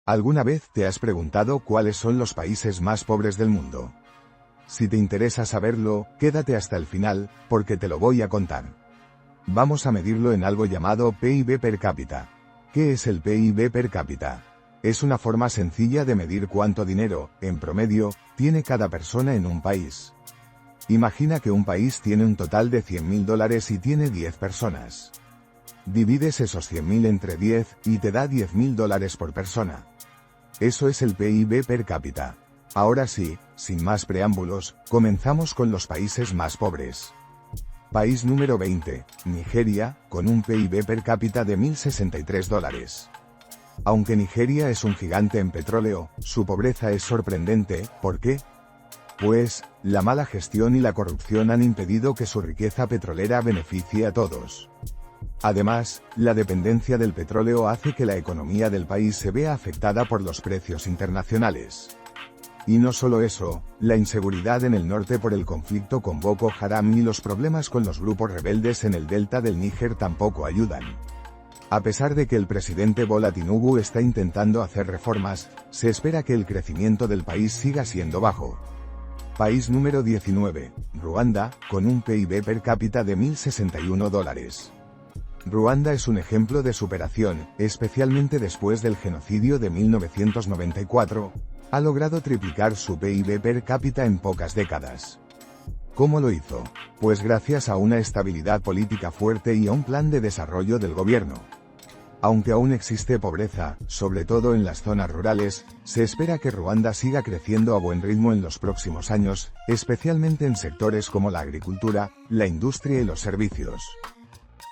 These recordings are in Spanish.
¿Alguna vez te has preguntado cuáles son los países más pobres del mundo? Si te interesa saberlo, quédate hasta el final, porque te lo voy a contar. Vamos a medirlo en algo llamado PIB per cápita. ¿Qué es el PIB per cápita? Es una forma sencilla de medir cuánto dinero, en promedio, tiene cada persona en un país. Imagina que un país tiene un total de $100.000 y tiene 10 personas. Divides esos 100.000 entre 10, y te da $10.000 por persona. Eso es el PIB per cápita. Ahora sí, sin más preámbulos, comenzamos con los países más pobres. País número 20, Nigeria, con un PIB per cápita de $1.063. Aunque Nigeria es un gigante en petróleo, su pobreza es sorprendente. ¿Por qué? Pues, la mala gestión y la corrupción han impedido que su riqueza petrolera beneficie a todos. Además, la dependencia del petróleo hace que la economía del país se vea afectada por los precios internacionales. Y no solo eso, la inseguridad en el norte por el conflicto con Boko Haram y los problemas con los grupos rebeldes en el delta del Níger tampoco ayudan. A pesar de que el presidente Bola Tinubu está intentando hacer reformas, se espera que el crecimiento del país siga siendo bajo. País número 19, Ruanda, con un PIB per cápita de $1.061. Ruanda es un ejemplo de superación, especialmente después del genocidio de 1994, ha logrado triplicar su PIB per cápita en pocas décadas. ¿Cómo lo hizo? Pues gracias a una estabilidad política fuerte y a un plan de desarrollo del gobierno. Aunque aún existe pobreza, sobre todo en las zonas rurales, se espera que Ruanda siga creciendo a buen ritmo en los próximos años, especialmente en sectores como la agricultura, la industria y los servicios.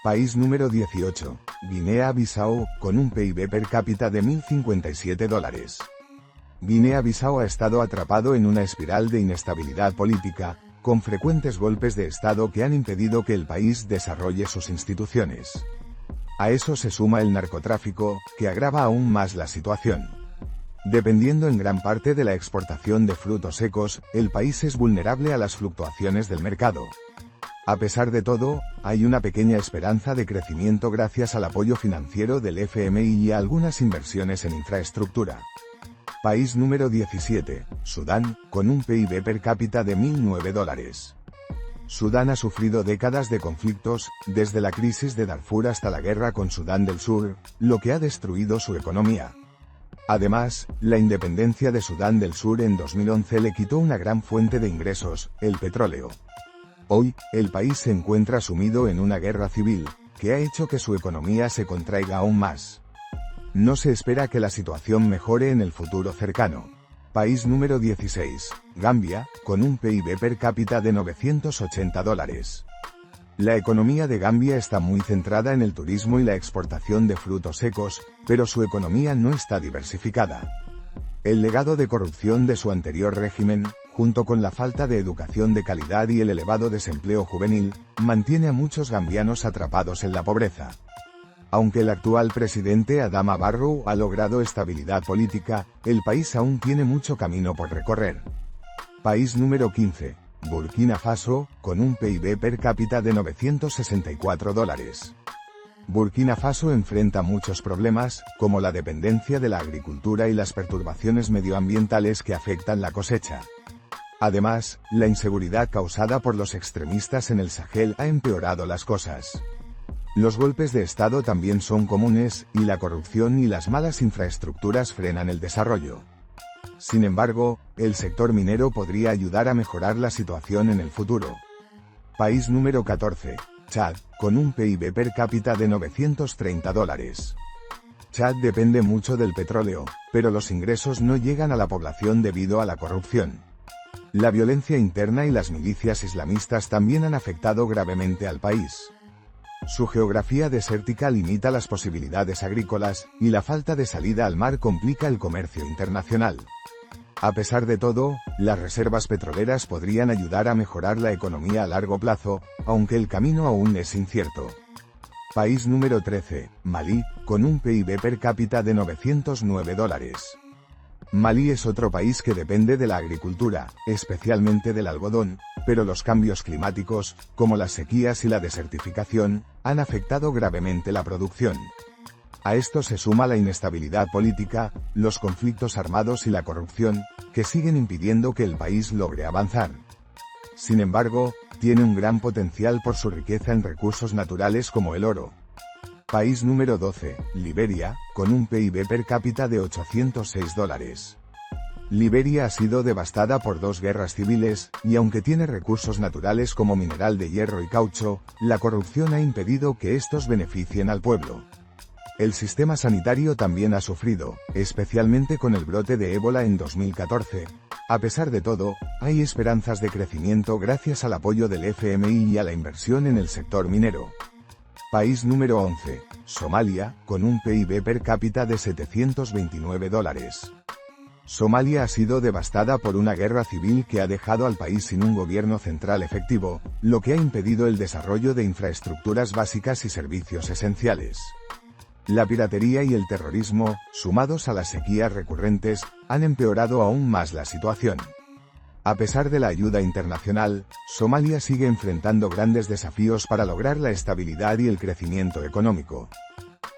País número 18, Guinea-Bissau, con un PIB per cápita de $1.057. Guinea-Bissau ha estado atrapado en una espiral de inestabilidad política, con frecuentes golpes de Estado que han impedido que el país desarrolle sus instituciones. A eso se suma el narcotráfico, que agrava aún más la situación. Dependiendo en gran parte de la exportación de frutos secos, el país es vulnerable a las fluctuaciones del mercado. A pesar de todo, hay una pequeña esperanza de crecimiento gracias al apoyo financiero del FMI y a algunas inversiones en infraestructura. País número 17, Sudán, con un PIB per cápita de $1.009. Sudán ha sufrido décadas de conflictos, desde la crisis de Darfur hasta la guerra con Sudán del Sur, lo que ha destruido su economía. Además, la independencia de Sudán del Sur en 2011 le quitó una gran fuente de ingresos, el petróleo. Hoy, el país se encuentra sumido en una guerra civil, que ha hecho que su economía se contraiga aún más. No se espera que la situación mejore en el futuro cercano. País número 16, Gambia, con un PIB per cápita de $980. La economía de Gambia está muy centrada en el turismo y la exportación de frutos secos, pero su economía no está diversificada. El legado de corrupción de su anterior régimen, junto con la falta de educación de calidad y el elevado desempleo juvenil, mantiene a muchos gambianos atrapados en la pobreza. Aunque el actual presidente Adama Barrow ha logrado estabilidad política, el país aún tiene mucho camino por recorrer. País número 15, Burkina Faso, con un PIB per cápita de $964. Burkina Faso enfrenta muchos problemas, como la dependencia de la agricultura y las perturbaciones medioambientales que afectan la cosecha. Además, la inseguridad causada por los extremistas en el Sahel ha empeorado las cosas. Los golpes de Estado también son comunes, y la corrupción y las malas infraestructuras frenan el desarrollo. Sin embargo, el sector minero podría ayudar a mejorar la situación en el futuro. País número 14, Chad, con un PIB per cápita de $930. Chad depende mucho del petróleo, pero los ingresos no llegan a la población debido a la corrupción. La violencia interna y las milicias islamistas también han afectado gravemente al país. Su geografía desértica limita las posibilidades agrícolas, y la falta de salida al mar complica el comercio internacional. A pesar de todo, las reservas petroleras podrían ayudar a mejorar la economía a largo plazo, aunque el camino aún es incierto. País número 13, Malí, con un PIB per cápita de $909. Malí es otro país que depende de la agricultura, especialmente del algodón, pero los cambios climáticos, como las sequías y la desertificación, han afectado gravemente la producción. A esto se suma la inestabilidad política, los conflictos armados y la corrupción, que siguen impidiendo que el país logre avanzar. Sin embargo, tiene un gran potencial por su riqueza en recursos naturales como el oro. País número 12, Liberia, con un PIB per cápita de $806. Liberia ha sido devastada por 2 guerras civiles, y aunque tiene recursos naturales como mineral de hierro y caucho, la corrupción ha impedido que estos beneficien al pueblo. El sistema sanitario también ha sufrido, especialmente con el brote de ébola en 2014. A pesar de todo, hay esperanzas de crecimiento gracias al apoyo del FMI y a la inversión en el sector minero. País número 11, Somalia, con un PIB per cápita de $729. Somalia ha sido devastada por una guerra civil que ha dejado al país sin un gobierno central efectivo, lo que ha impedido el desarrollo de infraestructuras básicas y servicios esenciales. La piratería y el terrorismo, sumados a las sequías recurrentes, han empeorado aún más la situación. A pesar de la ayuda internacional, Somalia sigue enfrentando grandes desafíos para lograr la estabilidad y el crecimiento económico.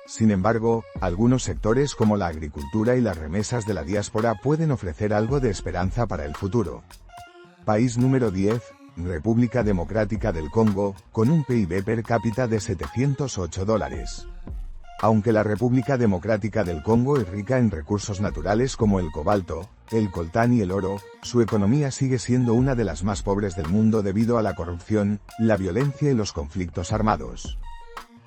Sin embargo, algunos sectores como la agricultura y las remesas de la diáspora pueden ofrecer algo de esperanza para el futuro. País número 10, República Democrática del Congo, con un PIB per cápita de $708. Aunque la República Democrática del Congo es rica en recursos naturales como el cobalto, el coltán y el oro, su economía sigue siendo una de las más pobres del mundo debido a la corrupción, la violencia y los conflictos armados.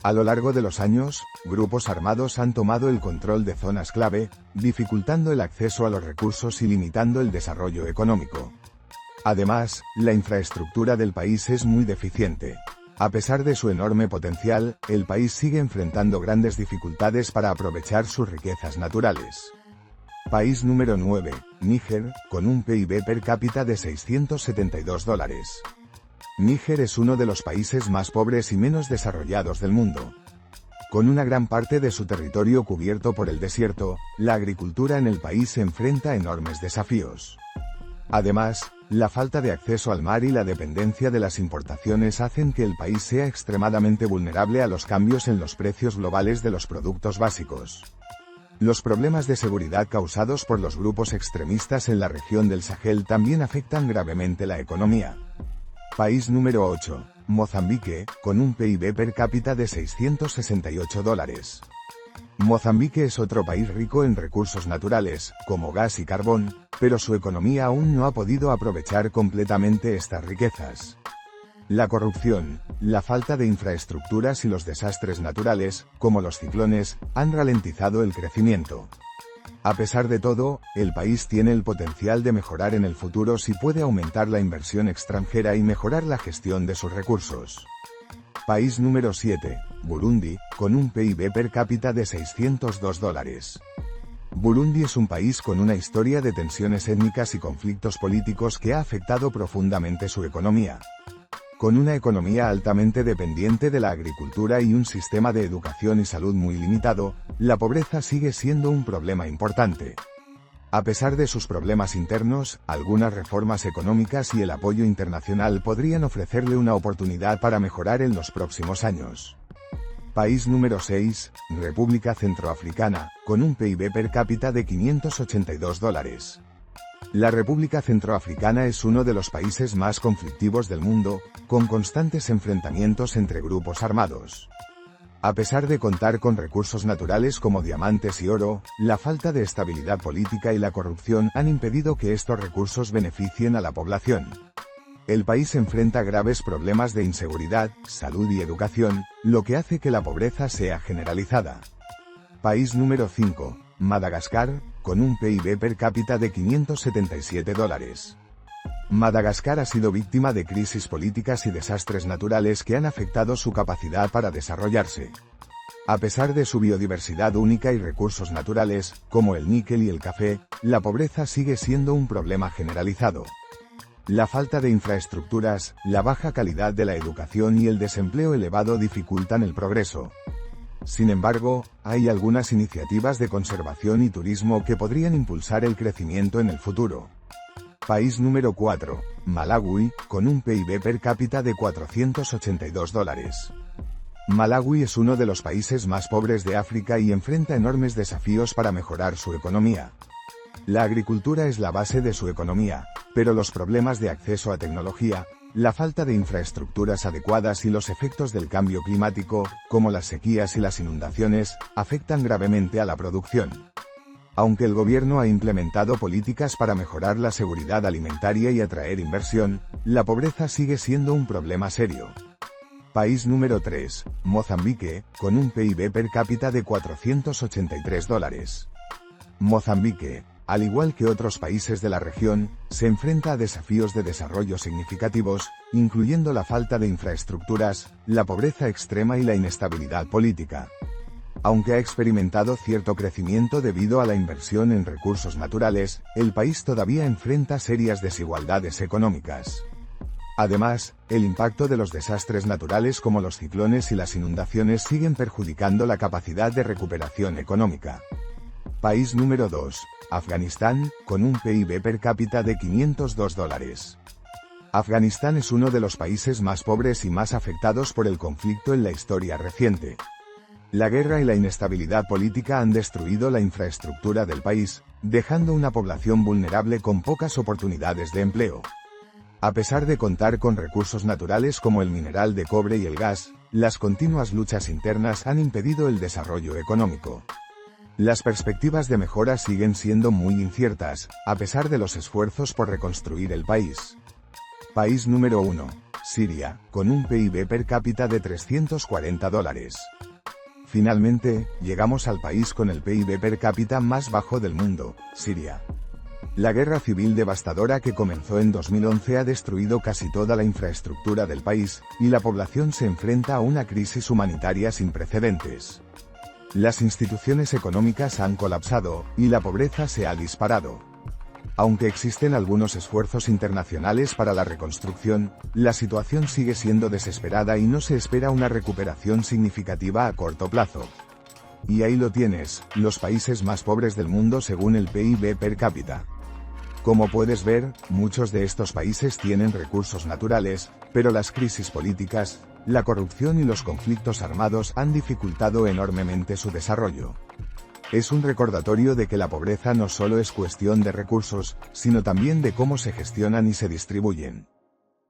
A lo largo de los años, grupos armados han tomado el control de zonas clave, dificultando el acceso a los recursos y limitando el desarrollo económico. Además, la infraestructura del país es muy deficiente. A pesar de su enorme potencial, el país sigue enfrentando grandes dificultades para aprovechar sus riquezas naturales. País número 9, Níger, con un PIB per cápita de $672. Níger es uno de los países más pobres y menos desarrollados del mundo. Con una gran parte de su territorio cubierto por el desierto, la agricultura en el país se enfrenta a enormes desafíos. Además, la falta de acceso al mar y la dependencia de las importaciones hacen que el país sea extremadamente vulnerable a los cambios en los precios globales de los productos básicos. Los problemas de seguridad causados por los grupos extremistas en la región del Sahel también afectan gravemente la economía. País número 8, Mozambique, con un PIB per cápita de $668. Mozambique es otro país rico en recursos naturales, como gas y carbón, pero su economía aún no ha podido aprovechar completamente estas riquezas. La corrupción, la falta de infraestructuras y los desastres naturales, como los ciclones, han ralentizado el crecimiento. A pesar de todo, el país tiene el potencial de mejorar en el futuro si puede aumentar la inversión extranjera y mejorar la gestión de sus recursos. País número 7, Burundi, con un PIB per cápita de $602. Burundi es un país con una historia de tensiones étnicas y conflictos políticos que ha afectado profundamente su economía. Con una economía altamente dependiente de la agricultura y un sistema de educación y salud muy limitado, la pobreza sigue siendo un problema importante. A pesar de sus problemas internos, algunas reformas económicas y el apoyo internacional podrían ofrecerle una oportunidad para mejorar en los próximos años. País número 6, República Centroafricana, con un PIB per cápita de $582. La República Centroafricana es uno de los países más conflictivos del mundo, con constantes enfrentamientos entre grupos armados. A pesar de contar con recursos naturales como diamantes y oro, la falta de estabilidad política y la corrupción han impedido que estos recursos beneficien a la población. El país enfrenta graves problemas de inseguridad, salud y educación, lo que hace que la pobreza sea generalizada. País número 5, Madagascar, con un PIB per cápita de $577. Madagascar ha sido víctima de crisis políticas y desastres naturales que han afectado su capacidad para desarrollarse. A pesar de su biodiversidad única y recursos naturales, como el níquel y el café, la pobreza sigue siendo un problema generalizado. La falta de infraestructuras, la baja calidad de la educación y el desempleo elevado dificultan el progreso. Sin embargo, hay algunas iniciativas de conservación y turismo que podrían impulsar el crecimiento en el futuro. País número 4, Malawi, con un PIB per cápita de $482. Malawi es uno de los países más pobres de África y enfrenta enormes desafíos para mejorar su economía. La agricultura es la base de su economía, pero los problemas de acceso a tecnología, la falta de infraestructuras adecuadas y los efectos del cambio climático, como las sequías y las inundaciones, afectan gravemente a la producción. Aunque el gobierno ha implementado políticas para mejorar la seguridad alimentaria y atraer inversión, la pobreza sigue siendo un problema serio. País número 3, Mozambique, con un PIB per cápita de $483. Mozambique, al igual que otros países de la región, se enfrenta a desafíos de desarrollo significativos, incluyendo la falta de infraestructuras, la pobreza extrema y la inestabilidad política. Aunque ha experimentado cierto crecimiento debido a la inversión en recursos naturales, el país todavía enfrenta serias desigualdades económicas. Además, el impacto de los desastres naturales como los ciclones y las inundaciones siguen perjudicando la capacidad de recuperación económica. País número 2, Afganistán, con un PIB per cápita de $502. Afganistán es uno de los países más pobres y más afectados por el conflicto en la historia reciente. La guerra y la inestabilidad política han destruido la infraestructura del país, dejando una población vulnerable con pocas oportunidades de empleo. A pesar de contar con recursos naturales como el mineral de cobre y el gas, las continuas luchas internas han impedido el desarrollo económico. Las perspectivas de mejora siguen siendo muy inciertas, a pesar de los esfuerzos por reconstruir el país. País número 1, Siria, con un PIB per cápita de $340. Finalmente, llegamos al país con el PIB per cápita más bajo del mundo, Siria. La guerra civil devastadora que comenzó en 2011 ha destruido casi toda la infraestructura del país, y la población se enfrenta a una crisis humanitaria sin precedentes. Las instituciones económicas han colapsado, y la pobreza se ha disparado. Aunque existen algunos esfuerzos internacionales para la reconstrucción, la situación sigue siendo desesperada y no se espera una recuperación significativa a corto plazo. Y ahí lo tienes, los países más pobres del mundo según el PIB per cápita. Como puedes ver, muchos de estos países tienen recursos naturales, pero las crisis políticas, la corrupción y los conflictos armados han dificultado enormemente su desarrollo. Es un recordatorio de que la pobreza no solo es cuestión de recursos, sino también de cómo se gestionan y se distribuyen.